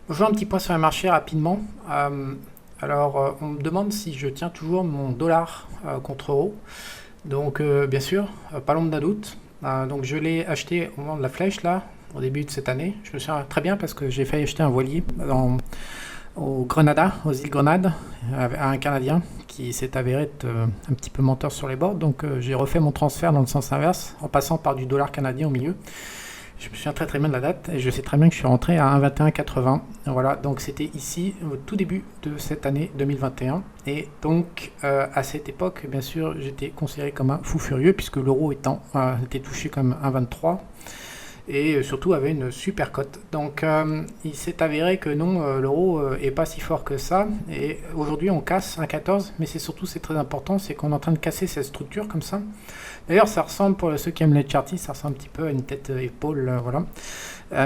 Je vois un petit point sur le marché rapidement. On me demande si je tiens toujours mon dollar contre euro. Donc, bien sûr, pas l'ombre d'un doute. Donc, je l'ai acheté au moment de la flèche, là, au début de cette année. Je me souviens très bien parce que j'ai failli acheter un voilier au Grenada, aux îles Grenades, à un Canadien qui s'est avéré être un petit peu menteur sur les bords. Donc, j'ai refait mon transfert dans le sens inverse en passant par du dollar canadien au milieu. Je me souviens très très bien de la date et je sais très bien que je suis rentré à 1,2180. Voilà, donc c'était ici au tout début de cette année 2021. Et donc à cette époque, bien sûr, j'étais considéré comme un fou furieux puisque l'euro était touché comme 1,23 et surtout avait une super cote. Donc il s'est avéré que non, l'euro est pas si fort que ça. Et aujourd'hui on casse 1,14, mais c'est très important, c'est qu'on est en train de casser cette structure comme ça. D'ailleurs, ça ressemble, pour ceux qui aiment les chartis, ça ressemble un petit peu à une tête épaule, voilà.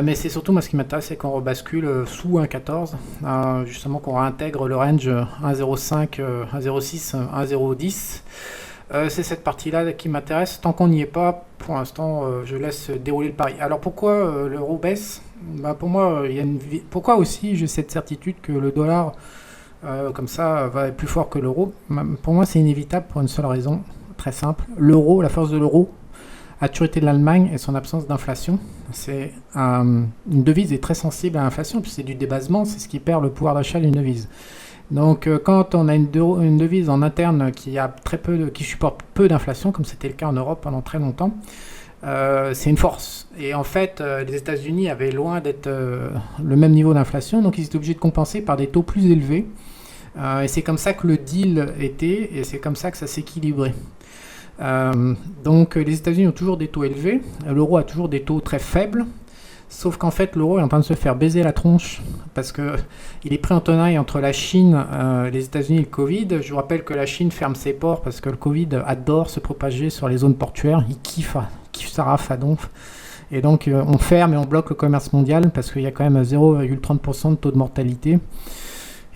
Mais c'est surtout, moi, ce qui m'intéresse, c'est qu'on rebascule sous 1,14, justement qu'on réintègre le range 1,05, 1,06, 1,010. C'est cette partie-là qui m'intéresse. Tant qu'on n'y est pas, pour l'instant, je laisse dérouler le pari. Alors pourquoi l'euro baisse? Pour moi, pourquoi aussi j'ai cette certitude que le dollar, comme ça, va être plus fort que l'euro? Pour moi, c'est inévitable pour une seule raison. Très simple. L'euro, la force de l'euro, a toujours été de l'Allemagne et son absence d'inflation. Une devise est très sensible à l'inflation, puis c'est du débasement, c'est ce qui perd le pouvoir d'achat d'une devise. Donc quand on a une devise en interne qui supporte peu d'inflation, comme c'était le cas en Europe pendant très longtemps, c'est une force. Et en fait, les États-Unis avaient loin d'être le même niveau d'inflation, donc ils étaient obligés de compenser par des taux plus élevés. Et c'est comme ça que le deal était, et c'est comme ça que ça s'équilibrait. Donc les États-Unis ont toujours des taux élevés, l'euro a toujours des taux très faibles, sauf qu'en fait l'euro est en train de se faire baiser la tronche parce qu'il est pris en tenaille entre la Chine, les États-Unis et le Covid. Je vous rappelle que la Chine ferme ses ports parce que le Covid adore se propager sur les zones portuaires, il kiffe sa race à donf. Et donc on ferme et on bloque le commerce mondial parce qu'il y a quand même 0,30% de taux de mortalité.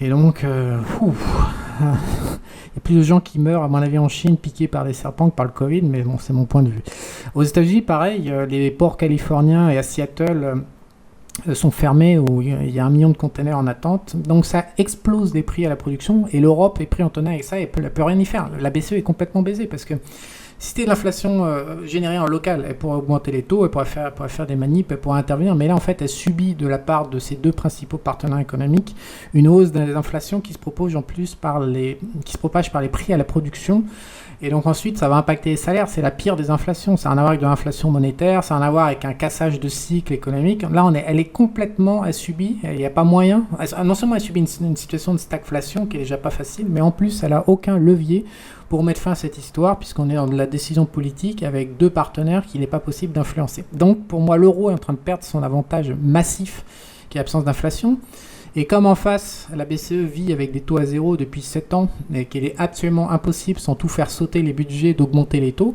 Et donc, il y a plus de gens qui meurent, à mon avis, en Chine, piqués par des serpents que par le Covid, mais bon, c'est mon point de vue. Aux États-Unis, pareil, les ports californiens et à Seattle sont fermés, où il y a 1 million de containers en attente. Donc ça explose les prix à la production, et l'Europe est pris en tenaille avec ça et peut rien y faire. La BCE est complètement baisée, parce que si c'était de l'inflation générée en local, elle pourrait augmenter les taux, elle pourrait faire des manips, elle pourrait intervenir, mais là en fait elle subit de la part de ses deux principaux partenaires économiques une hausse des inflations qui se propage par les prix à la production. Et donc ensuite ça va impacter les salaires, c'est la pire des inflations, ça a un à voir avec de l'inflation monétaire, ça a un à voir avec un cassage de cycle économique. Là elle subit, il n'y a pas moyen, non seulement elle subit une situation de stagflation qui est déjà pas facile, mais en plus elle a aucun levier pour mettre fin à cette histoire, puisqu'on est dans de la décision politique avec deux partenaires qu'il n'est pas possible d'influencer. Donc pour moi l'euro est en train de perdre son avantage massif qui est l'absence d'inflation. Et comme en face, la BCE vit avec des taux à zéro depuis 7 ans et qu'il est absolument impossible, sans tout faire sauter les budgets, d'augmenter les taux,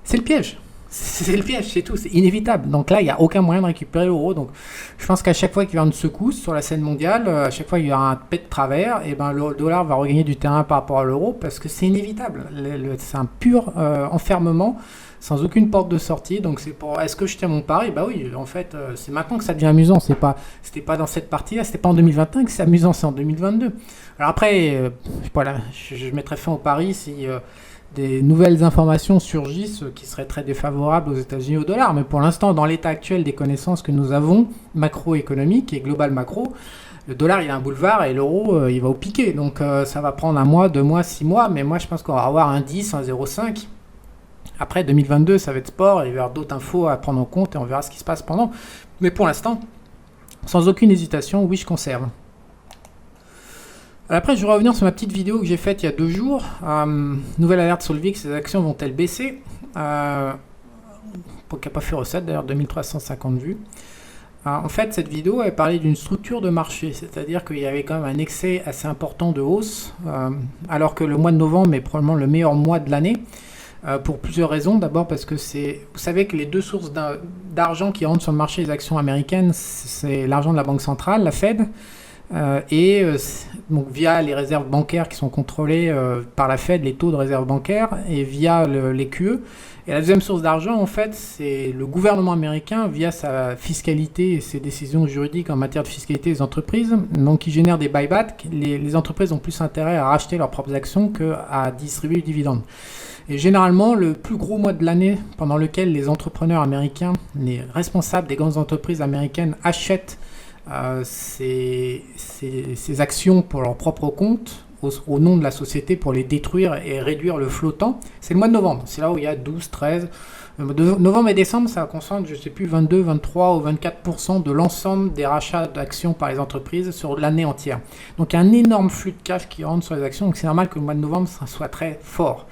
c'est le piège. C'est le piège, c'est tout, c'est inévitable. Donc là, il n'y a aucun moyen de récupérer l'euro. Donc je pense qu'à chaque fois qu'il y aura une secousse sur la scène mondiale, à chaque fois qu'il y aura un pet de travers, et ben le dollar va regagner du terrain par rapport à l'euro parce que c'est inévitable. C'est un pur enfermement sans aucune porte de sortie. Donc c'est pour est-ce que je tiens mon pari? Bah oui, en fait, c'est maintenant que ça devient amusant. C'était pas dans cette partie-là, c'était pas en 2021 que c'est amusant, c'est en 2022. Alors après, voilà, je mettrai fin au pari si des nouvelles informations surgissent qui seraient très défavorables aux États-Unis au dollar. Mais pour l'instant, dans l'état actuel des connaissances que nous avons, macroéconomiques et global macro, le dollar il a un boulevard et l'euro il va au piqué. Donc ça va prendre 1 mois, 2 mois, 6 mois. Mais moi je pense qu'on va avoir un 10, un 0,5. Après 2022, ça va être sport, il va y avoir d'autres infos à prendre en compte et on verra ce qui se passe pendant. Mais pour l'instant, sans aucune hésitation, oui, je conserve. Après, je vais revenir sur ma petite vidéo que j'ai faite il y a 2 jours. Nouvelle alerte sur le VIX, les actions vont-elles baisser pour qu'il n'y a pas fait recette, d'ailleurs 2350 vues. En fait, cette vidéo, elle parlait d'une structure de marché, c'est-à-dire qu'il y avait quand même un excès assez important de hausse, alors que le mois de novembre est probablement le meilleur mois de l'année. Pour plusieurs raisons. D'abord parce que vous savez que les deux sources d'argent qui rentrent sur le marché des actions américaines, c'est l'argent de la Banque centrale, la Fed, Donc via les réserves bancaires qui sont contrôlées par la Fed, les taux de réserve bancaire, et via les QE. Et la deuxième source d'argent, en fait, c'est le gouvernement américain via sa fiscalité et ses décisions juridiques en matière de fiscalité des entreprises. Donc, qui génèrent des buybacks. Les entreprises ont plus intérêt à racheter leurs propres actions qu'à distribuer des dividendes. Et généralement, le plus gros mois de l'année pendant lequel les entrepreneurs américains, les responsables des grandes entreprises américaines achètent ces actions pour leur propre compte, au nom de la société, pour les détruire et réduire le flottant, c'est le mois de novembre. C'est là où il y a 12, 13... novembre et décembre, ça concentre, je ne sais plus, 22, 23 ou 24% de l'ensemble des rachats d'actions par les entreprises sur l'année entière. Donc il y a un énorme flux de cash qui rentre sur les actions, donc c'est normal que le mois de novembre ça soit très fort.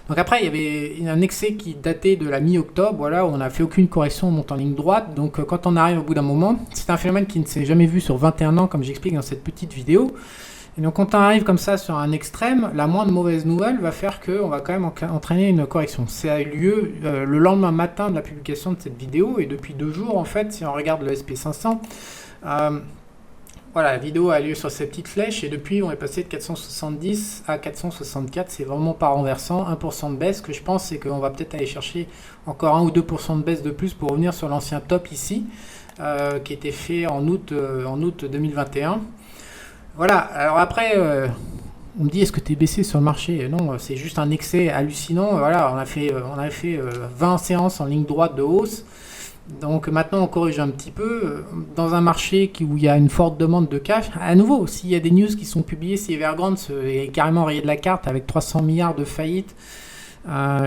Donc après, il y avait un excès qui datait de la mi-octobre, voilà, où on n'a fait aucune correction, on monte en ligne droite. Donc quand on arrive au bout d'un moment, c'est un phénomène qui ne s'est jamais vu sur 21 ans, comme j'explique dans cette petite vidéo. Et donc quand on arrive comme ça sur un extrême, la moindre mauvaise nouvelle va faire qu'on va quand même entraîner une correction. Ça a eu lieu le lendemain matin de la publication de cette vidéo, et depuis 2 jours, en fait, si on regarde le SP500, voilà, la vidéo a lieu sur ces petites flèches, et depuis on est passé de 470 à 464, c'est vraiment pas renversant, 1% de baisse. Ce que je pense, c'est qu'on va peut-être aller chercher encore 1 ou 2% de baisse de plus pour revenir sur l'ancien top ici, qui était fait en août 2021. Voilà, alors après, on me dit, est-ce que tu es baissé sur le marché? Non, c'est juste un excès hallucinant. Voilà, on a fait 20 séances en ligne droite de hausse. Donc maintenant, on corrige un petit peu. Dans un marché où il y a une forte demande de cash, à nouveau, s'il y a des news qui sont publiées, si Evergrande est carrément rayé de la carte avec 300 milliards de faillites,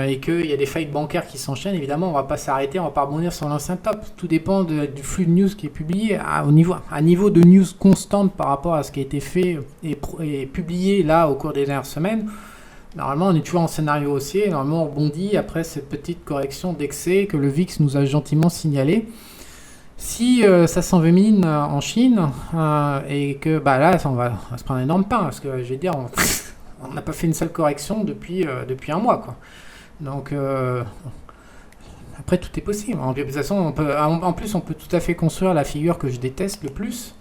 et qu'il y a des faillites bancaires qui s'enchaînent, évidemment, on ne va pas s'arrêter, on ne va pas rebondir sur l'ancien top. Tout dépend du flux de news qui est publié à niveau de news constante par rapport à ce qui a été fait et publié là au cours des dernières semaines. Normalement, on est toujours en scénario haussier. Normalement, on rebondit après cette petite correction d'excès que le VIX nous a gentiment signalé. Si ça s'envenime en Chine et que là, on va se prendre un énorme pain, parce que je vais dire, on n'a pas fait une seule correction depuis un mois, quoi. Donc après, tout est possible. De toute façon, en plus, on peut tout à fait construire la figure que je déteste le plus,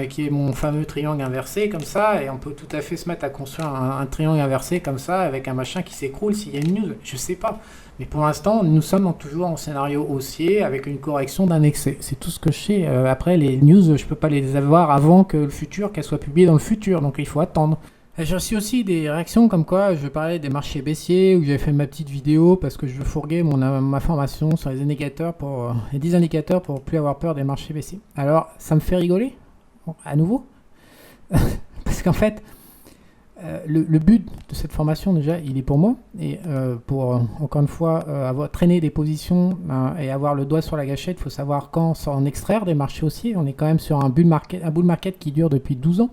qui est mon fameux triangle inversé comme ça, et on peut tout à fait se mettre à construire un triangle inversé comme ça avec un machin qui s'écroule s'il y a une news. Je sais pas. Mais pour l'instant, nous sommes toujours en scénario haussier avec une correction d'un excès. C'est tout ce que je sais. Après, les news, je peux pas les avoir avant que le futur, qu'elles soient publiées dans le futur. Donc il faut attendre. J'ai reçu aussi des réactions comme quoi je parlais des marchés baissiers, où j'avais fait ma petite vidéo parce que je veux fourguer ma formation sur les indicateurs les 10 indicateurs pour plus avoir peur des marchés baissiers. Alors, ça me fait rigoler, à nouveau, parce qu'en fait, le but de cette formation, déjà, il est pour moi, et pour, encore une fois, traîner des positions et avoir le doigt sur la gâchette. Il faut savoir quand en extraire des marchés haussiers. On est quand même sur un bull market qui dure depuis 12 ans.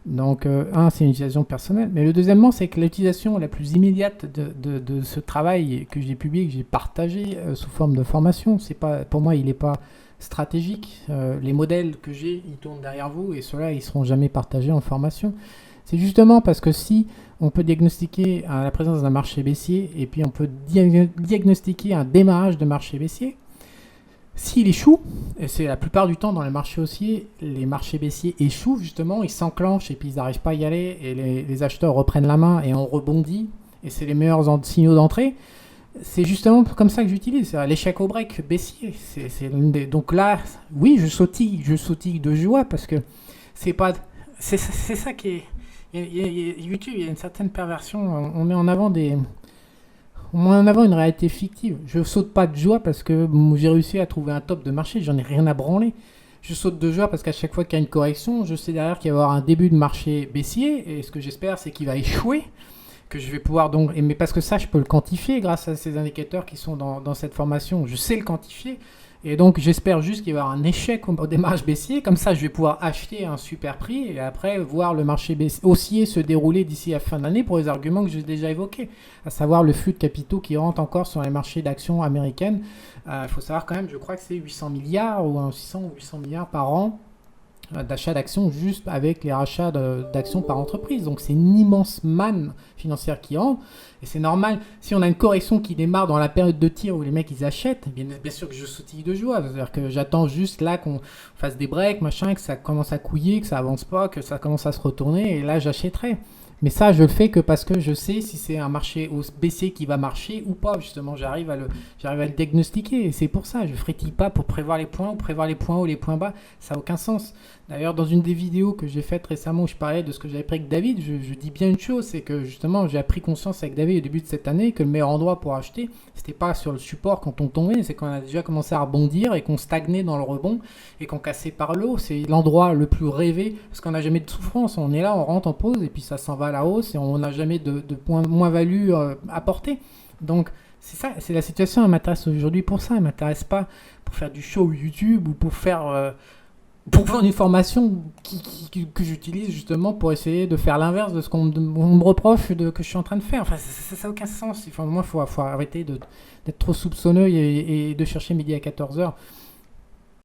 Donc, c'est une utilisation personnelle. Mais le deuxièmement, c'est que l'utilisation la plus immédiate de ce travail que j'ai publié, que j'ai partagé sous forme de formation, pour moi, il n'est pas stratégique. Les modèles que j'ai, ils tournent derrière vous, et ceux-là, ils ne seront jamais partagés en formation. C'est justement parce que si on peut diagnostiquer la présence d'un marché baissier, et puis on peut diagnostiquer un démarrage de marché baissier, s'il échoue, et c'est la plupart du temps dans les marchés haussiers, les marchés baissiers échouent justement, ils s'enclenchent et puis ils n'arrivent pas à y aller, et les acheteurs reprennent la main et on rebondit, et c'est les meilleurs signaux d'entrée. C'est justement comme ça que j'utilise, c'est l'échec au break baissier. Donc là, oui, je sautille de joie, parce que c'est ça qui est... YouTube, il y a une certaine perversion, on met en avant une réalité fictive. Je saute pas de joie parce que j'ai réussi à trouver un top de marché, j'en ai rien à branler. Je saute de joie parce qu'à chaque fois qu'il y a une correction, je sais derrière qu'il va y avoir un début de marché baissier, et ce que j'espère, c'est qu'il va échouer, que je vais pouvoir donc... Mais parce que ça, je peux le quantifier grâce à ces indicateurs qui sont dans cette formation, je sais le quantifier. Et donc, j'espère juste qu'il va y avoir un échec au démarrage baissier. Comme ça, je vais pouvoir acheter à un super prix et après voir le marché haussier se dérouler d'ici à la fin d'année pour les arguments que j'ai déjà évoqués, à savoir le flux de capitaux qui rentre encore sur les marchés d'actions américaines. Il faut savoir quand même, je crois que c'est 800 milliards ou 600 ou 800 milliards par an d'achat d'actions juste avec les rachats d'actions par entreprise. Donc c'est une immense manne financière qui rentre. Et c'est normal, si on a une correction qui démarre dans la période de tir où les mecs ils achètent, bien sûr que je sautille de joie. C'est-à-dire que j'attends juste là qu'on fasse des breaks, machin, que ça commence à couiller, que ça avance pas, que ça commence à se retourner, et là j'achèterai. Mais ça, je le fais que parce que je sais si c'est un marché baissier qui va marcher ou pas. Justement, j'arrive à le diagnostiquer. Et c'est pour ça, je ne frétille pas pour prévoir les points ou prévoir les points hauts, les points bas. Ça n'a aucun sens. D'ailleurs, dans une des vidéos que j'ai faites récemment où je parlais de ce que j'avais pris avec David, je dis bien une chose, c'est que justement, j'ai appris conscience avec David au début de cette année que le meilleur endroit pour acheter, c'était pas sur le support quand on tombait, c'est quand on a déjà commencé à rebondir et qu'on stagnait dans le rebond et qu'on cassait par le haut. C'est l'endroit le plus rêvé parce qu'on n'a jamais de souffrance. On est là, on rentre en pause et puis ça s'en va à la hausse et on n'a jamais de point moins-value à porter. Donc, c'est ça, c'est la situation. Elle m'intéresse aujourd'hui pour ça. Elle m'intéresse pas pour faire du show YouTube ou pour faire une formation que j'utilise justement pour essayer de faire l'inverse de ce qu'on me reproche que je suis en train de faire. Enfin, ça n'a aucun sens. Moi, il faut arrêter d'être trop soupçonneux et de chercher midi à 14h.